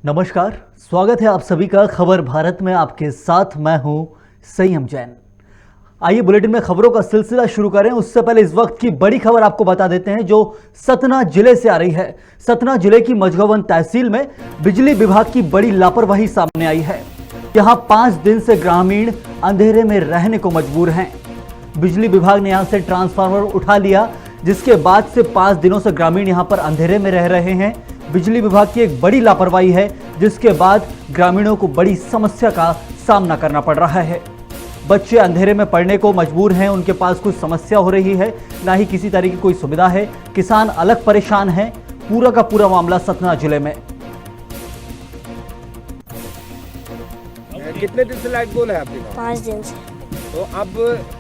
नमस्कार, स्वागत है आप सभी का खबर भारत में। आपके साथ मैं हूं संयम जैन। आइए बुलेटिन में खबरों का सिलसिला शुरू करें। उससे पहले इस वक्त की बड़ी खबर आपको बता देते हैं जो सतना जिले से आ रही है। सतना जिले की मझगवन तहसील में बिजली विभाग की बड़ी लापरवाही सामने आई है। यहां 5 दिन से ग्रामीण अंधेरे में रहने को मजबूर हैं। बिजली विभाग ने यहां से ट्रांसफार्मर उठा लिया, जिसके बाद से 5 दिनों से ग्रामीण यहां पर अंधेरे में रह रहे हैं। बिजली विभाग की एक बड़ी लापरवाही है, जिसके बाद ग्रामीणों को बड़ी समस्या का सामना करना पड़ रहा है। बच्चे अंधेरे में पढ़ने को मजबूर हैं, उनके पास कुछ समस्या हो रही है, ना ही किसी तरह की कोई सुविधा है। किसान अलग परेशान हैं। पूरा का पूरा मामला सतना जिले में। कितने दिन से लाइट गोल है आपके गाँव? 5 दिन से। तो अब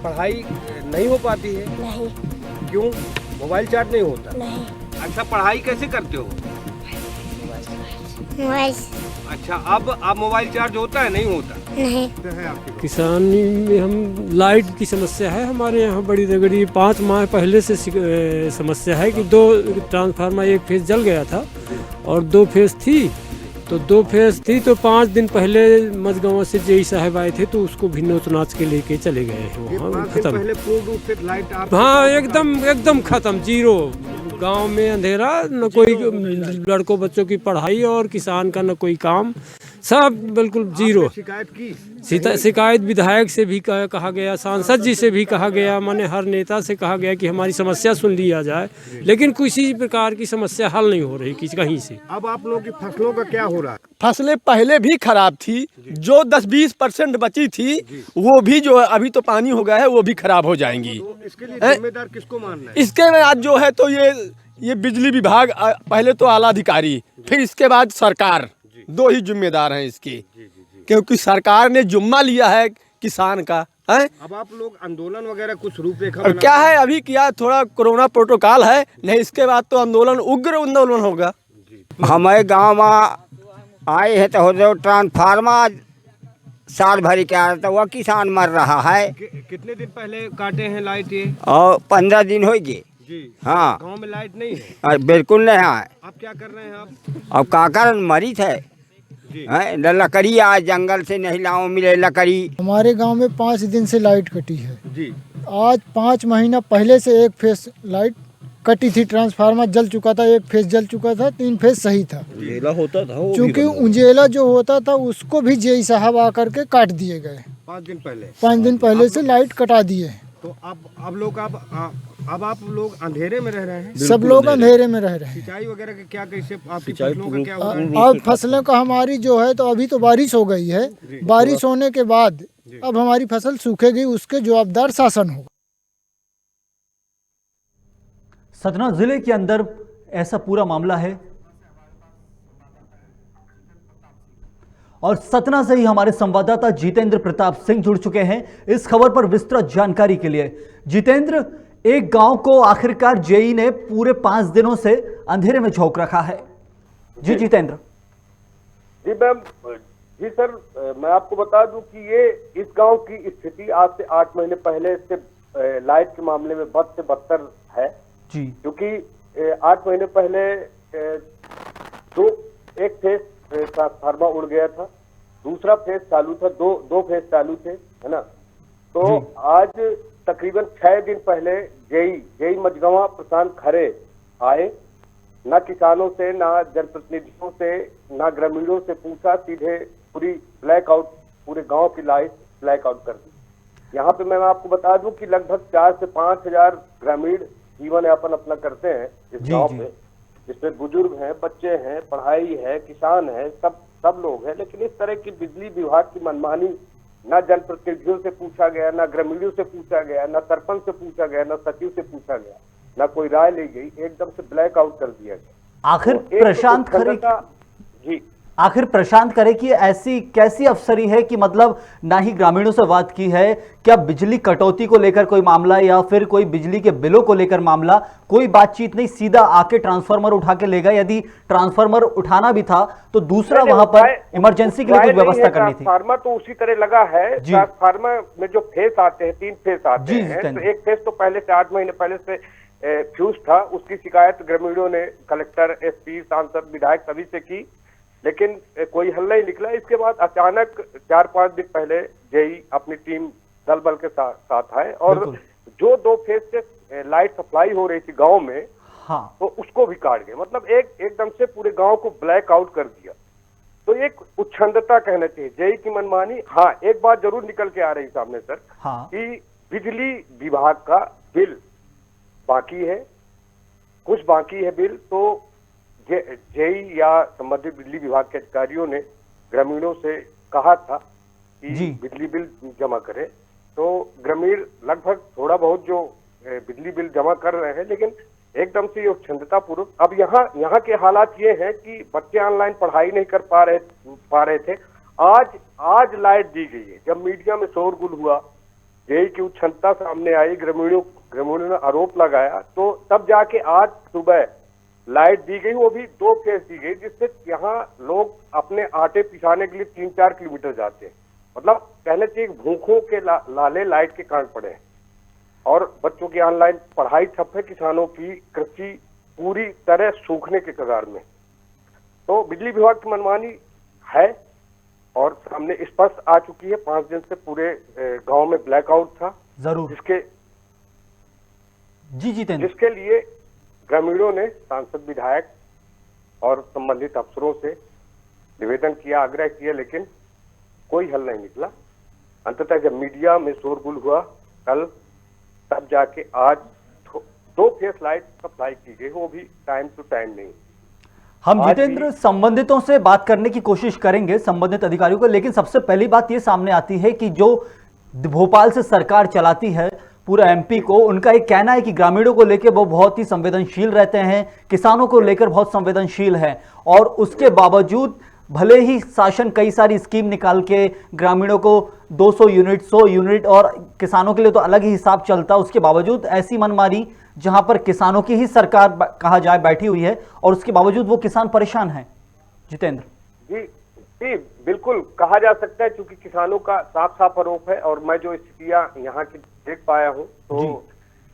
पढ़ाई नहीं हो पाती है? नहीं। क्यों? मोबाइल चार्ज नहीं होता? नहीं। अच्छा, पढ़ाई कैसे करते हो? मोबाइल। अच्छा, अब मोबाइल चार्ज होता है नहीं होता? नहीं। है आपके गाँव? किसानी में हम लाइट की समस्या है हमारे यहाँ बड़ी तगड़ी। 5 माह पहले से समस्या है कि 2 ट्रांसफार्मर, एक फेज जल गया था और 2 फेज थी। तो 2 फेज थी तो 5 दिन पहले मझगाँव से जेई साहब आए थे तो उसको भी नोच नाच के लेके चले गए हैं। ये वहाँ 5 दिन खत्म। पहले पूर्ण रूप से लाइट आप? हाँ, एकदम खत्म, जीरो। गांव में अंधेरा, न कोई लड़कों बच्चों की पढ़ाई और किसान का न कोई काम, सब बिल्कुल जीरो। आपने शिकायत की? शिकायत विधायक से भी कहा गया, सांसद जी से भी कहा गया, माने हर नेता से कहा गया कि हमारी समस्या सुन लिया जाए, लेकिन किसी प्रकार की समस्या हल नहीं हो रही किसी कहीं से। अब आप लोगों की फसलों का क्या हो रहा है? फसलें पहले भी खराब थी, जो 10-20% बची थी वो भी जो अभी तो पानी हो गया है वो भी खराब हो जाएंगी। तो इसके लिए जिम्मेदार किसको मानना है? इसके में आज जो है तो ये बिजली विभाग, पहले तो आला अधिकारी, फिर इसके बाद सरकार, 2 ही जिम्मेदार हैं इसके, क्योंकि सरकार ने जुम्मा लिया है किसान का है। अब आप लोग आंदोलन वगैरह कुछ रूपरेखा और क्या है, अभी किया थोड़ा कोरोना प्रोटोकॉल है, नहीं इसके बाद तो आंदोलन, उग्र आंदोलन होगा। हमारे गांव में आए हैं तो जो ट्रांसफार्मर साल भर के आ रहा था, वह किसान मर रहा है। कितने दिन पहले काटे हैं लाइट ये? और 15 दिन हो गए। जी। हाँ। गांव में लाइट नहीं है? बिल्कुल नहीं है। आप क्या कर रहे हैं आप? अब काकर मरी थे जी। लकड़ी आज जंगल से नहीं लाओ मिले लकड़ी। हमारे गांव में 5 दिन से लाइट कटी है। जी। आज 5 महीना पहले से एक फेज लाइट कटी थी, ट्रांसफार्मर जल चुका था, एक फेज जल चुका था, 3 फेज सही था। उजेला होता था वो, चूँकि उजेला जो होता था उसको भी जेई साहब आकर के काट दिए गए। 5 दिन पहले? 5 दिन पहले से लाइट कटा दिए। तो अब लोग अब आप लोग अंधेरे में रह रहे हैं? सब लोग अंधेरे में रह रहे हैं। सिंचाई वगैरह का क्या, कैसे आपकी फसलों का क्या हो रहा है? अब फसलों का हमारी जो है तो अभी तो बारिश हो गई है, बारिश होने के बाद अब हमारी फसल सूखेगी, उसके जवाबदार शासन होगा। सतना जिले के अंदर ऐसा पूरा मामला है और सतना से ही हमारे संवाददाता जितेंद्र प्रताप सिंह जुड़ चुके हैं इस खबर पर विस्तृत जानकारी के लिए। जितेंद्र, एक गांव को आखिरकार जेई ने पूरे 5 दिनों से अंधेरे में झोंक रखा है। जी जितेंद्र। जी मैम, जी सर, मैं आपको बता दूं कि ये इस गांव की स्थिति आज से 8 महीने पहले से लाइट के मामले में बद से बदतर है जी, क्योंकि 8 महीने पहले एक फेज ट्रांसफार्मर उड़ गया था, दूसरा फेज चालू था, दो फेज चालू थे, है ना। तो आज तकरीबन 6 दिन पहले जेई मझगवा प्रशांत खरे आए, ना किसानों से, ना जनप्रतिनिधियों से, ना ग्रामीणों से पूछा, सीधे पूरी ब्लैकआउट, पूरे गांव की लाइट ब्लैकआउट कर दी। यहाँ पे मैं आपको बता दूं कि लगभग 4 से 5 हजार ग्रामीण जीवन यापन अपना करते हैं इस गांव पे, जिसमें बुजुर्ग हैं, बच्चे हैं, पढ़ाई है, किसान है, सब लोग हैं। लेकिन इस तरह की बिजली विभाग की मनमानी, ना जनप्रतिनिधियों से पूछा गया, ना ग्रामीणों से पूछा गया, ना सरपंच से पूछा गया, ना सचिव से पूछा गया, ना कोई राय ली गई, एकदम से ब्लैक आउट कर दिया गया। आखिर तो प्रशांत खरे जी, आखिर प्रशांत खरे की ऐसी कैसी अफसरी है कि मतलब ना ही ग्रामीणों से बात की है? क्या बिजली कटौती को लेकर कोई मामला या फिर कोई बिजली के बिलों को लेकर मामला? कोई बातचीत नहीं, सीधा आके ट्रांसफार्मर उठा के ले गए। यदि ट्रांसफार्मर उठाना भी था तो दूसरा वहां पर इमरजेंसी के लिए कुछ व्यवस्था करनी थी। ट्रांसफार्मर तो उसी तरह लगा है। ट्रांसफार्मर में जो फेस आते हैं, 3 फेस आते हैं, तो एक फेस तो पहले से 8 महीने पहले से फ्यूज था। उसकी शिकायत ग्रामीणों ने कलेक्टर, एसपी, सांसद, विधायक सभी से की। लेकिन कोई हल नहीं निकला। इसके बाद अचानक 4-5 दिन पहले जेई अपनी टीम दल बल के साथ आए और बिल्कुल। जो 2 फेज से लाइट सप्लाई हो रही थी गांव में, हाँ तो उसको भी काट गए। मतलब एकदम से पूरे गांव को ब्लैक आउट कर दिया। तो एक उच्छृंखलता कहना चाहिए, जेई की मनमानी। हाँ, एक बात जरूर निकल के आ रही सामने सर, हाँ कि बिजली विभाग का बिल बाकी है, कुछ बाकी है बिल। तो जेई या संबंधित बिजली विभाग के अधिकारियों ने ग्रामीणों से कहा था कि जी। बिजली बिल जमा करें। तो ग्रामीण लगभग थोड़ा बहुत जो बिजली बिल जमा कर रहे हैं, लेकिन एकदम से ये क्षमता पूर्वक। अब यहाँ के हालात ये हैं कि बच्चे ऑनलाइन पढ़ाई नहीं कर पा रहे थे। आज लाइट दी गई है। जब मीडिया में शोरगुल हुआ, जेई की क्षमता सामने आई, ग्रामीणों ने आरोप लगाया, तो तब जाके आज सुबह लाइट दी गई, वो भी 2 फेज दी गई, जिससे यहाँ लोग अपने आटे पिसाने के लिए 3-4 किलोमीटर जाते हैं। मतलब कहने चाहिए भूखों के लाले लाइट के कारण पड़े हैं और बच्चों की ऑनलाइन पढ़ाई ठप है। किसानों की कृषि पूरी तरह सूखने के कगार में। तो बिजली विभाग की मनमानी है और सामने स्पष्ट आ चुकी है। 5 दिन से पूरे गांव में ब्लैकआउट था, जरूर जी जितेंद्र। जिसके लिए ग्रामीणों ने सांसद, विधायक और संबंधित अफसरों से निवेदन किया, आग्रह किया, लेकिन कोई हल नहीं निकला। अंततः जब मीडिया में शोरगुल हुआ कल, तब जाके आज 2 फेस लाइट सप्लाई की गई, वो भी टाइम टू टाइम नहीं। हम आज जितेंद्र संबंधितों से बात करने की कोशिश करेंगे, संबंधित अधिकारियों को, लेकिन सबसे पहली बात ये सामने आती है कि जो भोपाल से सरकार चलाती है पूरा एमपी को, उनका एक कहना है कि ग्रामीणों को लेकर वो बहुत ही संवेदनशील रहते हैं, किसानों को लेकर बहुत संवेदनशील है, और उसके बावजूद भले ही शासन कई सारी स्कीम निकाल के ग्रामीणों को 200 यूनिट, 100 यूनिट और किसानों के लिए तो अलग ही हिसाब चलता, उसके बावजूद ऐसी मनमानी जहां पर किसानों की ही सरकार कहा जाए बैठी हुई है और उसके बावजूद वो किसान परेशान हैं। जितेंद्र जी जी बिल्कुल कहा जा सकता है, क्योंकि किसानों का साफ साफ आरोप है। और मैं जो स्थितियां यहाँ की देख पाया हूँ, तो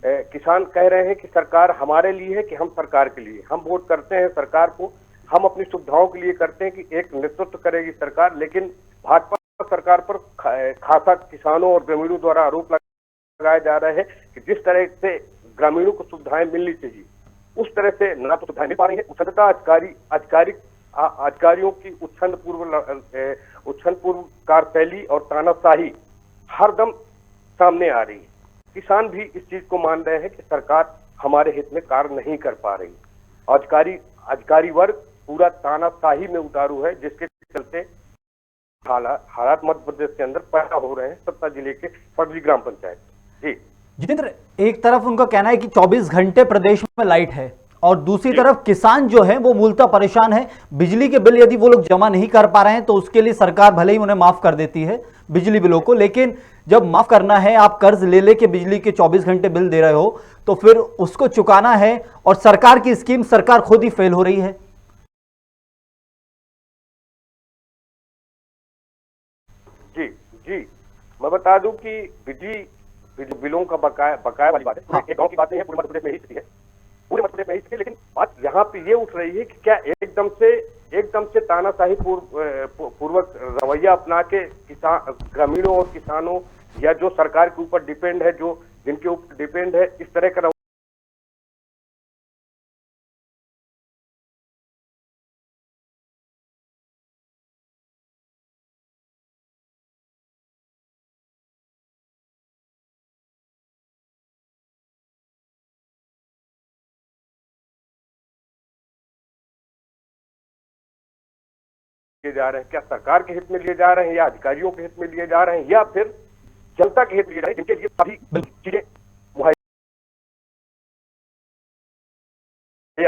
किसान कह रहे हैं कि सरकार हमारे लिए है कि हम सरकार के लिए। हम वोट करते हैं सरकार को, हम अपनी सुविधाओं के लिए करते हैं कि एक नेतृत्व करेगी सरकार, लेकिन भाजपा सरकार पर खासा किसानों और ग्रामीणों द्वारा आरोप लगाए जा रहे हैं कि जिस तरह से ग्रामीणों को सुविधाएं मिलनी चाहिए, उस तरह से ना तो सुविधाएं मिल पा रही है। उच्छृंखलता अधिकारियों की उच्छृंखल पूर्व कार्यशैली और तानाशाही हरदम सामने आ रही है। किसान भी इस चीज को मान रहे हैं कि सरकार हमारे हित में कार्य नहीं कर पा रही। अधिकारी वर्ग पूरा तानाशाही में उतारू है, जिसके चलते हालात मध्य प्रदेश के अंदर पैदा हो रहे हैं। सत्ता जिले के पडरी ग्राम पंचायत। जी जितेंद्र, एक तरफ उनका कहना है कि 24 घंटे प्रदेश में लाइट है और दूसरी तरफ किसान जो है वो मूलतः परेशान है। बिजली के बिल यदि वो लोग जमा नहीं कर पा रहे हैं तो उसके लिए सरकार भले ही उन्हें माफ कर देती है बिजली बिलों को, लेकिन जब माफ करना है, आप कर्ज ले लेके बिजली के 24 घंटे बिल दे रहे हो, तो फिर उसको चुकाना है और सरकार की स्कीम सरकार खुद ही फेल हो रही है। जी जी मैं बता दूं कि बिजली बिलों का बकाया वाली बात है। एक गांव की बात नहीं है, पूरे मध्य प्रदेश में ही स्थिति है, पूरे मध्य प्रदेश में ही स्थिति है। लेकिन बात यहाँ पे ये उठ रही है कि क्या एकदम से तानाशाही पूर्वक रवैया अपना के ग्रामीणों और किसानों या जो सरकार के ऊपर डिपेंड है, जो जिनके ऊपर डिपेंड है, इस तरह का जा रहे हैं, क्या सरकार के हित में लिए जा रहे हैं या अधिकारियों के हित में लिए जा रहे हैं या फिर जनता के हित में लिए जा रहे हैं, जिनके लिए सभी चीजें मुहैया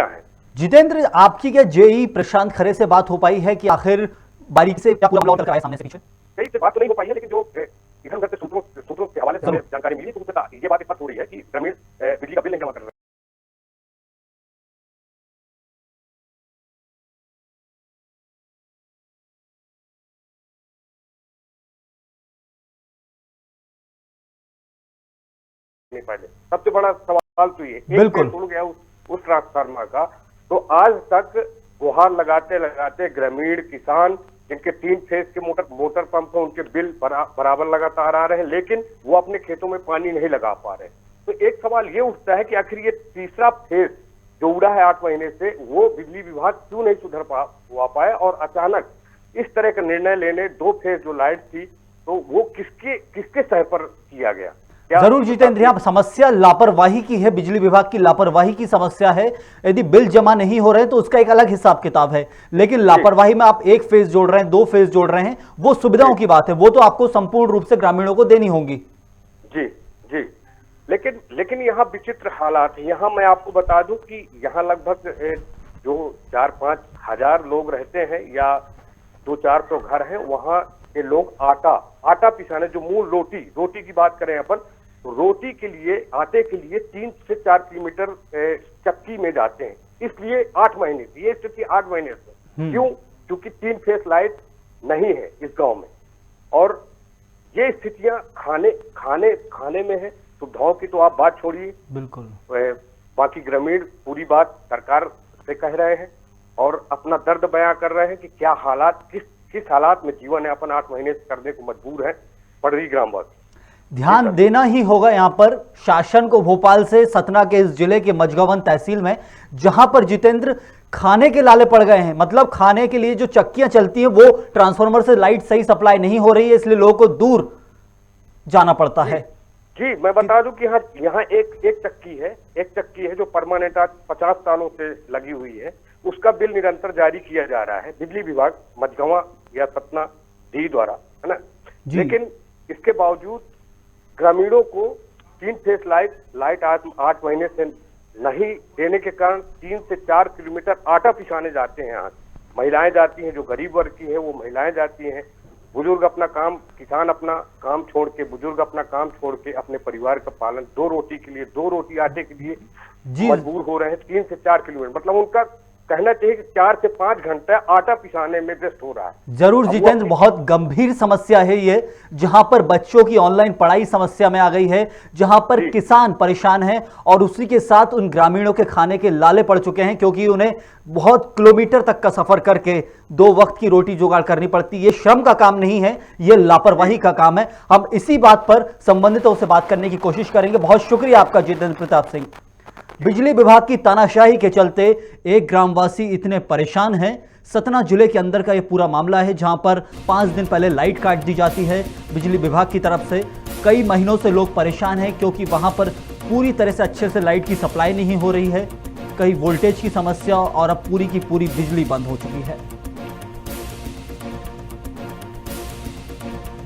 है। जितेंद्र, आपकी क्या जेई प्रशांत खरे से बात हो पाई है कि आखिर बारीक से क्या पूरा करके आए सामने से पीछे? जेई से बात तो नहीं हो पाई है, लेकिन जो इधर उधर से सूत्रों के हवाले से हमें जानकारी मिली, तो उससे ये बात स्पष्ट हो रही है कि ग्रामीण बिजली का बिल नहीं जमा कर रहे नहीं पहले। सबसे बड़ा सवाल तो ये बिल्कुल उड़ गया उस ट्रांसफार्मर का, तो आज तक गुहार लगाते लगाते ग्रामीण किसान जिनके 3 फेज के मोटर पंप हैं उनके बिल बराबर लगातार आ रहे हैं, लेकिन वो अपने खेतों में पानी नहीं लगा पा रहे। तो एक सवाल ये उठता है कि आखिर ये तीसरा फेज जो उड़ा है 8 महीने से, वो बिजली विभाग क्यों नहीं सुधर पाया और अचानक इस तरह का निर्णय लेने 2 फेज जो लाइट थी तो वो किसके सह पर किया गया? जरूर जितेंद्र, यहाँ समस्या लापरवाही की है, बिजली विभाग की लापरवाही की समस्या है। यदि बिल जमा नहीं हो रहे हैं तो उसका एक अलग हिसाब किताब है, लेकिन लापरवाही में आप 1 फेज जोड़ रहे हैं, 2 फेज जोड़ रहे हैं, वो सुविधाओं की बात है, वो तो आपको संपूर्ण रूप से ग्रामीणों को देनी होंगी। जी जी, लेकिन यहाँ विचित्र हालात है। यहाँ मैं आपको बता दूं कि यहाँ लगभग जो 4-5 हजार लोग रहते हैं या 200-400 घर हैं, वहाँ के लोग आटा पिसाने, जो मूल रोटी की बात करें अपन, तो रोटी के लिए, आटे के लिए 3 से 4 किलोमीटर चक्की में जाते हैं। इसलिए 8 महीने से ये स्थिति 8 महीने से क्यों? क्योंकि 3 फेस लाइट नहीं है इस गांव में, और ये स्थितियां खाने में है। सुविधाओं की तो आप बात छोड़िए, बिल्कुल बाकी ग्रामीण पूरी बात सरकार से कह रहे हैं और अपना दर्द बयां कर रहे हैं कि क्या हालात, किस हालात में जीवन यापन 8 महीने से करने को मजबूर है पड़री ग्रामवासी। ध्यान देना ही होगा यहाँ पर शासन को, भोपाल से सतना के इस जिले के मझगावन तहसील में, जहां पर जितेंद्र खाने के लाले पड़ गए हैं। मतलब खाने के लिए जो चक्कियां चलती हैं वो ट्रांसफार्मर से लाइट सही सप्लाई नहीं हो रही है, इसलिए लोगों को दूर जाना पड़ता है। जी, मैं बता दूं कि यहाँ एक चक्की है जो परमानेंट आज 50 सालों से लगी हुई है, उसका बिल निरंतर जारी किया जा रहा है बिजली विभाग मझगावा या सतना डी द्वारा, है ना। लेकिन इसके बावजूद ग्रामीणों को 3 फेस लाइट आज 8 महीने से नहीं देने के कारण 3 से 4 किलोमीटर आटा पिसाने जाते हैं। यहाँ महिलाएं जाती हैं, जो गरीब वर्ग की है वो महिलाएं जाती हैं, बुजुर्ग अपना काम, किसान अपना काम छोड़ के, बुजुर्ग अपना काम छोड़ के अपने परिवार का पालन 2 रोटी के लिए, 2 रोटी आटे के लिए मजबूर हो रहे हैं। 3 से 4 किलोमीटर, मतलब उनका कहना चाहिए कि 4 से 5 घंटे आटा पिसाने में व्यस्त हो रहा है। जरूर जितेंद्र, बहुत गंभीर समस्या है ये, जहां पर बच्चों की ऑनलाइन पढ़ाई समस्या में आ गई है, जहां पर किसान परेशान हैं और उसी के साथ उन ग्रामीणों के खाने के लाले पड़ चुके हैं, क्योंकि उन्हें बहुत किलोमीटर तक का सफर करके 2 वक्त की रोटी जुगाड़ करनी पड़ती है। ये श्रम का काम नहीं है, ये लापरवाही का काम है। हम इसी बात पर संबंधितों से बात करने की कोशिश करेंगे। बहुत शुक्रिया आपका जितेंद्र प्रताप सिंह। बिजली विभाग की तानाशाही के चलते एक ग्रामवासी इतने परेशान हैं। सतना जिले के अंदर का ये पूरा मामला है, जहां पर 5 दिन पहले लाइट काट दी जाती है बिजली विभाग की तरफ से। कई महीनों से लोग परेशान हैं क्योंकि वहां पर पूरी तरह से अच्छे से लाइट की सप्लाई नहीं हो रही है, कई वोल्टेज की समस्या, और अब पूरी की पूरी बिजली बंद हो चुकी है।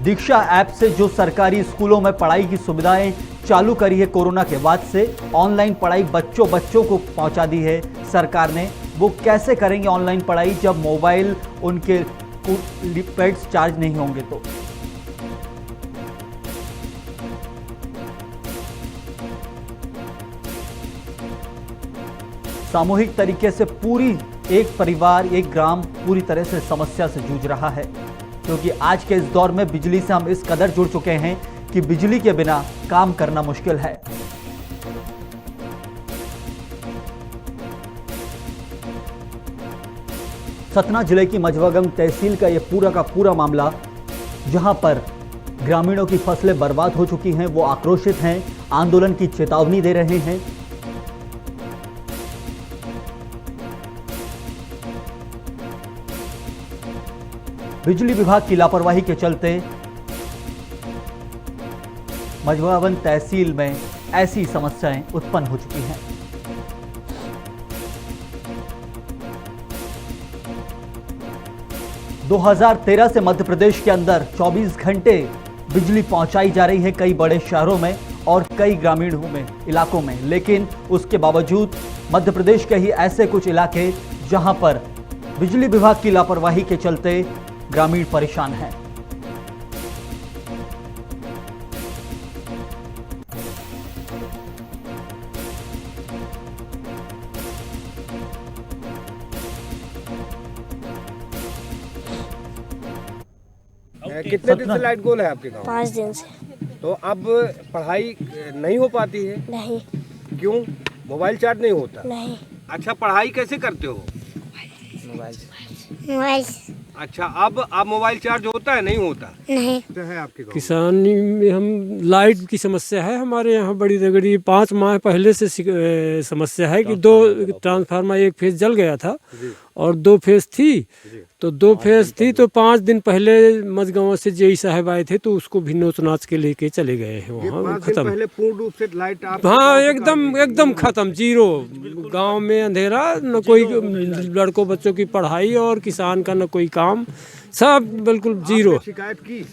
दीक्षा ऐप से जो सरकारी स्कूलों में पढ़ाई की सुविधाएं चालू करी है कोरोना के बाद से, ऑनलाइन पढ़ाई बच्चों को पहुंचा दी है सरकार ने। वो कैसे करेंगे ऑनलाइन पढ़ाई जब मोबाइल उनके पेड्स चार्ज नहीं होंगे? तो सामूहिक तरीके से पूरी एक परिवार, एक ग्राम पूरी तरह से समस्या से जूझ रहा है, क्योंकि आज के इस दौर में बिजली से हम इस कदर जुड़ चुके हैं कि बिजली के बिना काम करना मुश्किल है। सतना जिले की मझगावन तहसील का यह पूरा का पूरा मामला, जहां पर ग्रामीणों की फसलें बर्बाद हो चुकी हैं, वो आक्रोशित हैं, आंदोलन की चेतावनी दे रहे हैं। बिजली विभाग की लापरवाही के चलते मझगावन तहसील में ऐसी समस्याएं उत्पन्न हो चुकी हैं। दो 2013 से मध्य प्रदेश के अंदर 24 घंटे बिजली पहुंचाई जा रही है कई बड़े शहरों में और कई ग्रामीणों में इलाकों में, लेकिन उसके बावजूद मध्य प्रदेश के ही ऐसे कुछ इलाके जहां पर बिजली विभाग की लापरवाही के चलते ग्रामीण परेशान हैं। कितने दिन से लाइट गोल है आपके गांव? 5 दिन से। तो अब पढ़ाई नहीं हो पाती है? नहीं। क्यों? मोबाइल चार्ज नहीं होता? नहीं। अच्छा, पढ़ाई कैसे करते हो? मोबाइल से। अच्छा, अब मोबाइल चार्ज होता है नहीं होता नहीं। तो है आपके गाँव? किसानी में हम लाइट की समस्या है हमारे यहाँ बड़ी तगड़ी। 5 माह पहले से समस्या है कि 2 ट्रांसफार्मर एक फेज जल गया था और 2 फेज थी। तो 2 फेज थी तो 5 दिन पहले मजगांव से जेई साहब आए थे तो उसको भी नोच नाच के लेके चले गए हैं ये वहाँ 5 दिन खत्म। पहले पूर्ण रूप से लाइट आप हाँ एकदम खत्म, जीरो। गांव में अंधेरा, न कोई लड़कों बच्चों की पढ़ाई और किसान का न कोई काम, सब बिल्कुल जीरो। शिकायत की?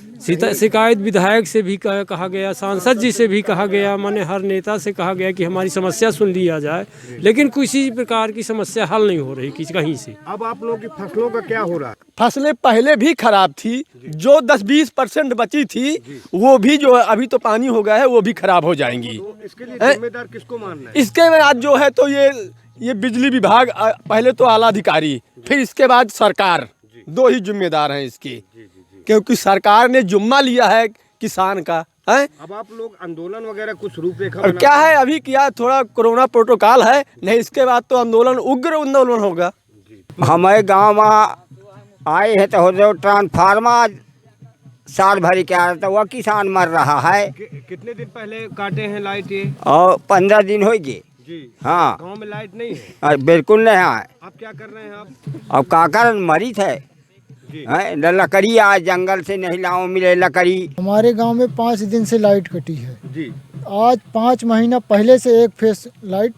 शिकायत विधायक से भी कहा गया, सांसद जी से भी कहा गया, माने हर नेता से कहा गया कि हमारी समस्या सुन लिया जाए, लेकिन किसी प्रकार की समस्या हल नहीं हो रही कहीं से। अब आप लोगों की फसलों का क्या हो रहा है? फसलें पहले भी खराब थी, जो 10-20% बची थी वो भी जो है अभी तो पानी हो गया है वो भी खराब हो जाएंगी। तो इसके लिए जिम्मेदार किसको मानना है? इसके बाद जो है तो ये बिजली विभाग, पहले तो आला अधिकारी, फिर इसके बाद सरकार, 2 ही जिम्मेदार हैं इसके, क्योंकि सरकार ने जुम्मा लिया है किसान का है। अब आप लोग आंदोलन वगैरह कुछ रूपरेखा और क्या है अभी किया, थोड़ा कोरोना प्रोटोकॉल है, नहीं इसके बाद तो आंदोलन, उग्र आंदोलन होगा। हमारे गांव में आए हैं तो जो ट्रांसफार्मर साल भर के आ रहा था वो किसान मर रहा है कितने दिन पहले काटे हैं लाइट ये? और 15 दिन हो गए। जी। हाँ, गांव में लाइट नहीं है? बिल्कुल नहीं है। आप क्या कर रहे हैं आप? अब काकर मरी थे जी। लकड़ी आज जंगल से नहीं लाओ मिले लकड़ी। हमारे गांव में 5 दिन से लाइट कटी है। जी। आज 5 महीना पहले से एक फेस लाइट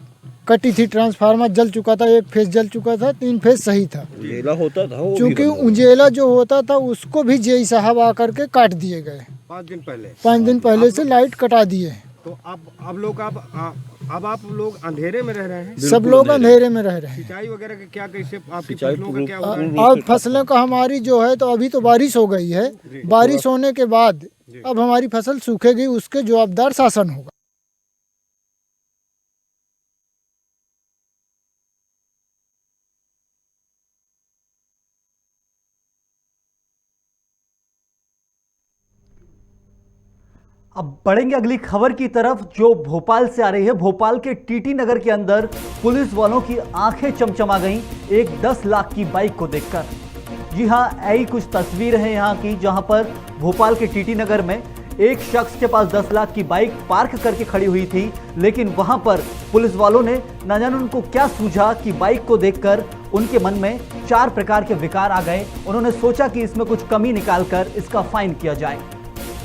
कटी थी, ट्रांसफार्मर जल चुका था, एक फेस जल चुका था, 3 फेस सही था। उजेला होता था वो, चूँकि उजेला जो होता था उसको भी जेई साहब आकर के काट दिए गए। 5 दिन पहले? 5 दिन पहले से लाइट कटा दिए। तो अब लोग अब आप लोग अंधेरे में रह रहे हैं? सब लोग अंधेरे में रह रहे हैं। सिंचाई वगैरह का क्या, कैसे आपकी फसलों का क्या हो रहा है? अब फसलों का हमारी जो है तो अभी तो बारिश हो गई है, बारिश होने के बाद अब हमारी फसल सूखेगी, उसके जवाबदार शासन होगा। अब बढ़ेंगे अगली खबर की तरफ जो भोपाल से आ रही है। भोपाल के टीटी नगर के अंदर पुलिस वालों की आंखें चमचमा गईं एक 10 लाख की बाइक को देखकर। जी हां, ऐसी कुछ तस्वीर है यहां की, जहां पर भोपाल के टीटी नगर में एक शख्स के पास 10 लाख की बाइक पार्क करके खड़ी हुई थी, लेकिन वहां पर पुलिस वालों ने न जाने उनको क्या सूझा कि बाइक को देखकर उनके मन में 4 प्रकार के विकार आ गए। उन्होंने सोचा कि इसमें कुछ कमी निकालकर इसका फाइन किया जाए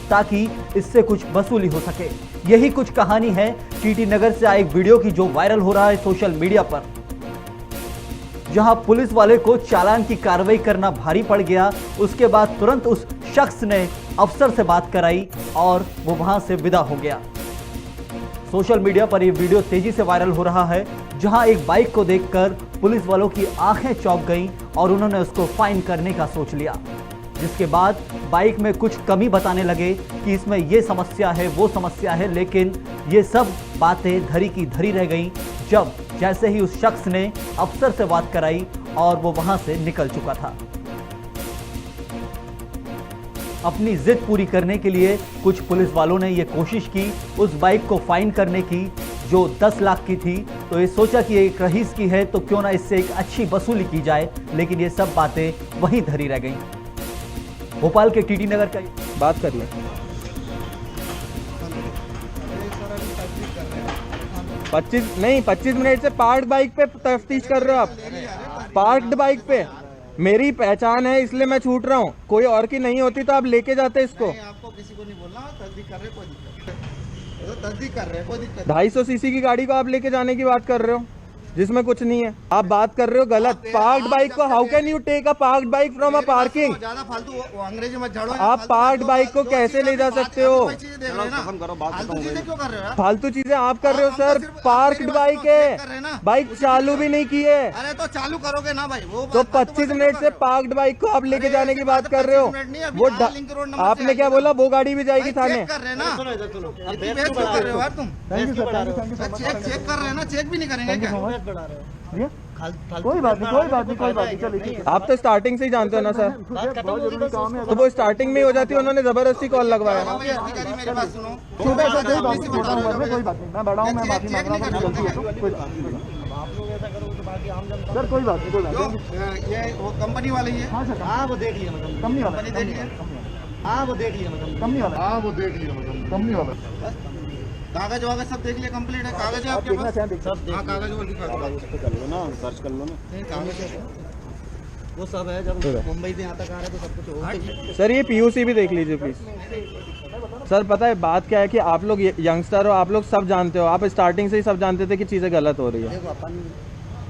ताकि इससे कुछ वसूली हो सके। यही कुछ कहानी है टीटी नगर से आए एक वीडियो की जो वायरल हो रहा है सोशल मीडिया पर, जहां पुलिस वाले को चालान की कार्रवाई करना भारी पड़ गया। उसके बाद तुरंत उस शख्स ने अफसर से बात कराई और वो वहां से विदा हो गया। सोशल मीडिया पर यह वीडियो तेजी से वायरल हो रहा है, जहां एक बाइक को देखकर पुलिस वालों की आंखें चौंक गईं और उन्होंने उसको फाइन करने का सोच लिया, जिसके बाद बाइक में कुछ कमी बताने लगे कि इसमें ये समस्या है वो समस्या है, लेकिन ये सब बातें धरी की धरी रह गईं जब जैसे ही उस शख्स ने अफसर से बात कराई और वो वहां से निकल चुका था। अपनी जिद पूरी करने के लिए कुछ पुलिस वालों ने ये कोशिश की उस बाइक को फाइन करने की जो 10 लाख की थी, तो ये सोचा कि एक रईस की है तो क्यों ना इससे एक अच्छी वसूली की जाए, लेकिन ये सब बातें वहीं धरी रह गईं। भोपाल के टीटी नगर का बात कर लें। 25 मिनट से पार्क बाइक पे तफ्तीश कर रहे हो आप। पार्क्ड बाइक पे मेरी पहचान है इसलिए मैं छूट रहा हूँ, कोई और की नहीं होती तो आप लेके जाते इसको। आपको किसी को नहीं बोलना, तस्दीक कर रहे कोई दिक्कत, तस्दीक कर रहे कोई दिक्कत। 250 सीसी की गाड़ी को आप लेके जाने की बात कर रहे हो जिसमें कुछ नहीं है, आप बात कर रहे हो गलत। पार्क्ड बाइक को how can you take a parked bike from a parking? ज्यादा फालतू वो अंग्रेजी मत झाड़ो। आप पार्क्ड बाइक को कैसे ले जा सकते हो? फालतू चीजें आप कर रहे हो सर। पार्क्ड बाइक है, बाइक चालू भी नहीं की है। अरे तो चालू करोगे ना भाई वो। तो 25 मिनट से पार्क्ड बाइक को आप लेके जाने की बात कर रहे हो। वो आपने क्या बोला, वो गाड़ी भी जाएगी थाने। कर रहे ना तुम, चेक कर रहे ना, चेक भी नहीं करेंगे क्या? कोई बात नहीं चलिए। आप तो स्टार्टिंग से ही जानते हो ना सर, तो वो स्टार्टिंग में ही हो जाती है। उन्होंने जबरदस्ती कॉल लगवाया। मेरी बात सुनो, कोई बात नहीं, मैं बड़ा हूँ, मैं माफी मांग रहा हूँ, गलती है तो कोई बात नहीं। सर कोई बात नहीं, कोई बात जो नहीं। ये वो कंपनी वाले ही है। हाँ सर, हाँ वो देख लिया मैं कंपनी वाला, कंपनी देख लिया। हाँ वो देख लिया मैं कंपनी वाला, हाँ वो देख लिया कंपनी वाला। कागज वागज सब देख लिया, कंप्लीट है। कागज है आपके पास? हाँ कागज वो दिखा दो। सर्च कर लो ना। नहीं कागज है वो सब है। जब मुंबई से यहाँ तक आ रहे तो सब कुछ होगा। सर ये पीयूसी भी देख लीजिए प्लीज। सर पता है बात क्या है कि आप लोग यंगस्टर हो, आप लोग सब जानते हो, आप स्टार्टिंग से ही सब जानते थे कि चीज़ें गलत हो रही है। देखो अपन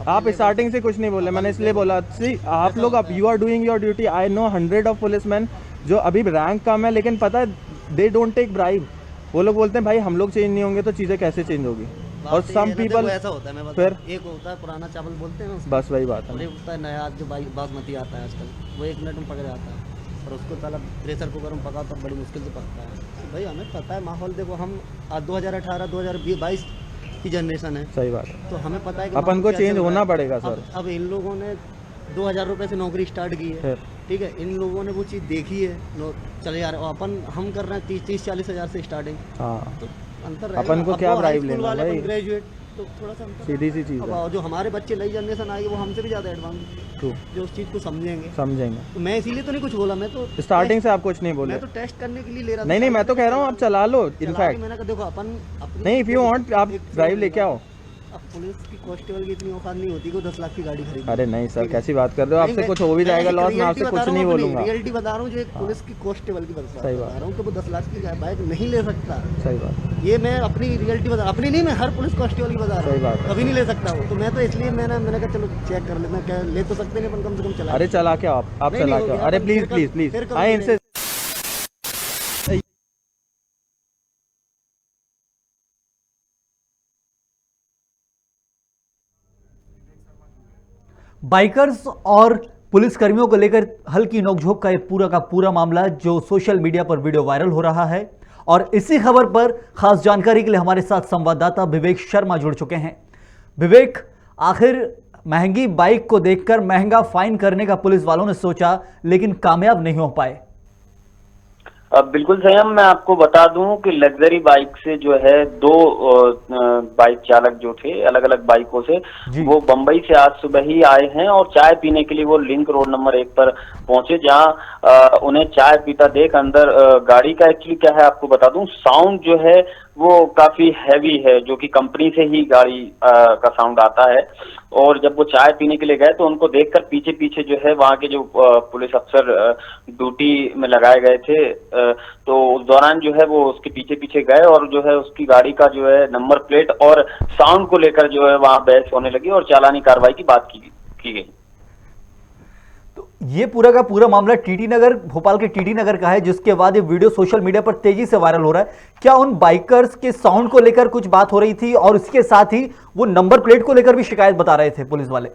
आप स्टार्टिंग से कुछ नहीं बोले, मैंने इसलिए बोला सी आप लोग, आप you are doing your duty. I know 100 of policeman जो अभी रैंक कम है, लेकिन पता है दे डोंट टेक ब्राइब। वो लोग बोलते हैं भाई हम लोग चेंज नहीं होंगे तो चीज़ें कैसे चेंज होगी। और सम पीपल ऐसा होता है, मैं फिर एक होता है पुराना चावल बोलते हैं ना उसको, बस वही बात और है। एक होता है नया जो बासमती आता है आजकल, वो 1 मिनट में पक जाता है। और उसको साला प्रेशर कुकर में पकाओ तो बड़ी मुश्किल से पकता है। तो भाई हमें पता है माहौल। देखो हम 2018-2022 की जनरेशन है, सही बात है। तो हमें पता है कि अपन माहौल को कैसे चेंज हो रहा होना है। पड़ेगा सर। अब इन लोगों ने 2000 रुपये से नौकरी स्टार्ट की है, फिर ठीक है। इन लोगों ने वो चीज़ देखी है, चले जा रहे हैं। अपन हम कर रहे हैं 30-40 हज़ार से स्टार्टिंग, हाँ तो अंतर अपन को क्या ब्राइब लेना भाई, ग्रेजुएट, तो थोड़ा सा अंतर सीधी सी चीज़ है। अब जो हमारे बच्चे नई जनरेशन आएगी वो हमसे भी ज़्यादा एडवांस, ट्रू, जो उस चीज़ को समझेंगे। समझेंगे। तो मैं इसीलिए तो नहीं कुछ बोला, मैं तो स्टार्टिंग से आप कुछ नहीं बोले। मैं तो टेस्ट करने के लिए ले रहा था। नहीं नहीं, मैं तो कह रहा हूँ आप चला लो। इनफैक्ट मैंने कहा देखो अपन नहीं, इफ यू वांट आप ड्राइव लेके आओ। अब पुलिस की कांस्टेबल की इतनी औकात नहीं होती कि 10 लाख की गाड़ी खरीदे। अरे नहीं सर, कैसी बात कर रहे हो, आपसे कुछ हो भी जाएगा लॉस, मैं आपसे कुछ नहीं बोलूंगा। रियलिटी बता रहा हूँ, जो एक पुलिस की कांस्टेबल की बात सही बता रहा हूँ कि वो 10 लाख की बाइक नहीं ले सकता। सही बात, ये मैं अपनी रियलिटी बता, अपनी नहीं, मैं हर पुलिस कांस्टेबल की बता रहा सही बात हूँ, है। कभी नहीं ले सकता वो। तो मैं तो इसलिए मैंने कहा चलो चेक कर लेते हैं, ले तो सकते नहीं, कम से कम चला। अरे चला के आप नहीं, चला नहीं के हो आओ। गया, अरे अपन प्लीज फिर प्लीज कब- प्लीज फिर कब आई मिलेंगे? इनसे। बाइकर्स और पुलिसकर्मियों को लेकर हल्की नोकझोंक का ये पूरा मामला जो सोशल मीडिया पर वीडियो वायरल हो रहा है। और इसी खबर पर खास जानकारी के लिए हमारे साथ संवाददाता विवेक शर्मा जुड़ चुके हैं। विवेक, आखिर महंगी बाइक को देखकर महंगा फाइन करने का पुलिस वालों ने सोचा, लेकिन कामयाब नहीं हो पाए। बिल्कुल संयम, मैं आपको बता दूं कि लग्जरी बाइक से जो है 2 बाइक चालक जो थे अलग अलग बाइकों से, वो बंबई से आज सुबह ही आए हैं और चाय पीने के लिए वो लिंक रोड नंबर 1 पर पहुंचे, जहां उन्हें चाय पीता देख अंदर गाड़ी का एक्चुअली क्या है आपको बता दूं, साउंड जो है वो काफी हैवी है, जो कि कंपनी से ही गाड़ी का साउंड आता है। और जब वो चाय पीने के लिए गए तो उनको देखकर पीछे पीछे जो है वहां के जो पुलिस अफसर ड्यूटी में लगाए गए थे, तो उस दौरान जो है वो उसके पीछे पीछे गए और जो है उसकी गाड़ी का जो है नंबर प्लेट और साउंड को लेकर जो है वहां बहस होने लगी और चालानी कार्रवाई की बात की गई। तो ये पूरा का पूरा मामला टीटी नगर, भोपाल के टीटी नगर का है, जिसके बाद ये वीडियो सोशल मीडिया पर तेजी से वायरल हो रहा है। क्या उन बाइकर्स के साउंड को लेकर कुछ बात हो रही थी और इसके साथ ही वो नंबर प्लेट को लेकर भी शिकायत बता रहे थे पुलिस वाले?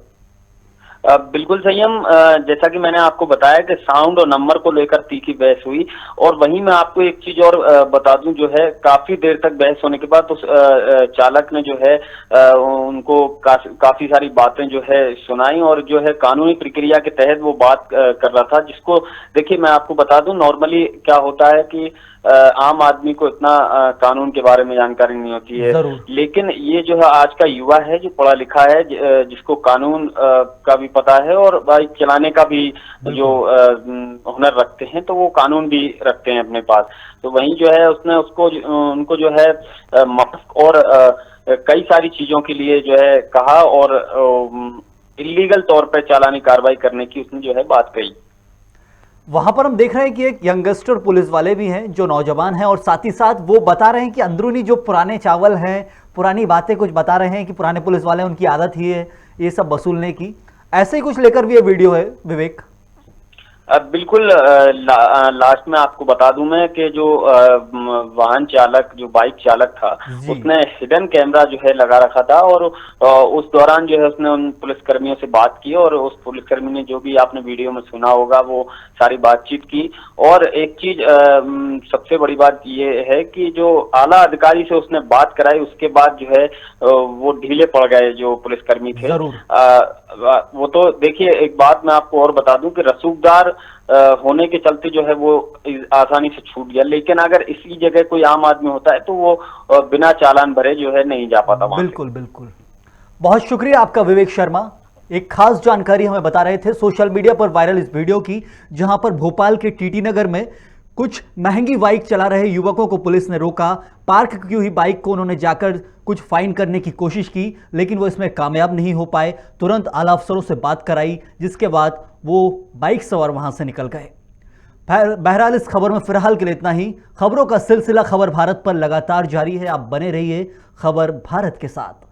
बिल्कुल संयम, जैसा कि मैंने आपको बताया कि साउंड और नंबर को लेकर तीखी बहस हुई। और वहीं मैं आपको एक चीज और बता दूं, जो है काफी देर तक बहस होने के बाद उस चालक ने जो है उनको काफी सारी बातें जो है सुनाई और जो है कानूनी प्रक्रिया के तहत वो बात कर रहा था, जिसको देखिए मैं आपको बता दूं, नॉर्मली क्या होता है कि आम आदमी को इतना कानून के बारे में जानकारी नहीं होती है, लेकिन ये जो है आज का युवा है जो पढ़ा लिखा है, जिसको कानून का भी पता है और बाइक चलाने का भी जो हुनर रखते हैं, तो वो कानून भी रखते हैं अपने पास। तो वहीं जो है उसने उनको जो है मास्क और कई सारी चीजों के लिए जो है कहा और इलीगल तौर पर चालानी कार्रवाई करने की उसने जो है बात कही। वहां पर हम देख रहे हैं कि एक यंगस्टर पुलिस वाले भी हैं जो नौजवान हैं और साथ ही साथ वो बता रहे हैं कि अंदरूनी जो पुराने चावल हैं, पुरानी बातें कुछ बता रहे हैं कि पुराने पुलिस वाले उनकी आदत ही है ये सब वसूलने की। ऐसे ही कुछ लेकर भी ये वीडियो है विवेक। बिल्कुल, लास्ट में आपको बता दूं मैं कि जो वाहन चालक, जो बाइक चालक था, उसने हिडन कैमरा जो है लगा रखा था और उस दौरान जो है उसने उन पुलिसकर्मियों से बात की और उस पुलिसकर्मी ने जो भी आपने वीडियो में सुना होगा वो सारी बातचीत की। और एक चीज सबसे बड़ी बात ये है कि जो आला अधिकारी से उसने बात कराई, उसके बाद जो है वो ढीले पड़ गए जो पुलिसकर्मी थे। वो तो देखिए, एक बात मैं आपको और बता दूं कि रसूखदार होने के चलते जो है वो आसानी से छूट गया, लेकिन अगर इसी जगह कोई आम आदमी होता है तो वो बिना चालान भरे जो है नहीं जा पाता वहां। बिल्कुल बिल्कुल, बहुत शुक्रिया आपका विवेक शर्मा। एक खास जानकारी हमें बता रहे थे सोशल मीडिया पर वायरल इस वीडियो की, जहां पर भोपाल के टीटी नगर में कुछ महंगी बाइक चला रहे युवकों को पुलिस ने रोका। पार्क की हुई बाइक को उन्होंने जाकर कुछ फाइन करने की कोशिश की, लेकिन वो इसमें कामयाब नहीं हो पाए। तुरंत आला अफसरों से बात कराई, जिसके बाद वो बाइक सवार वहां से निकल गए। बहरहाल इस खबर में फिलहाल के लिए इतना ही। खबरों का सिलसिला खबर भारत पर लगातार जारी है। आप बने रहिए खबर भारत के साथ।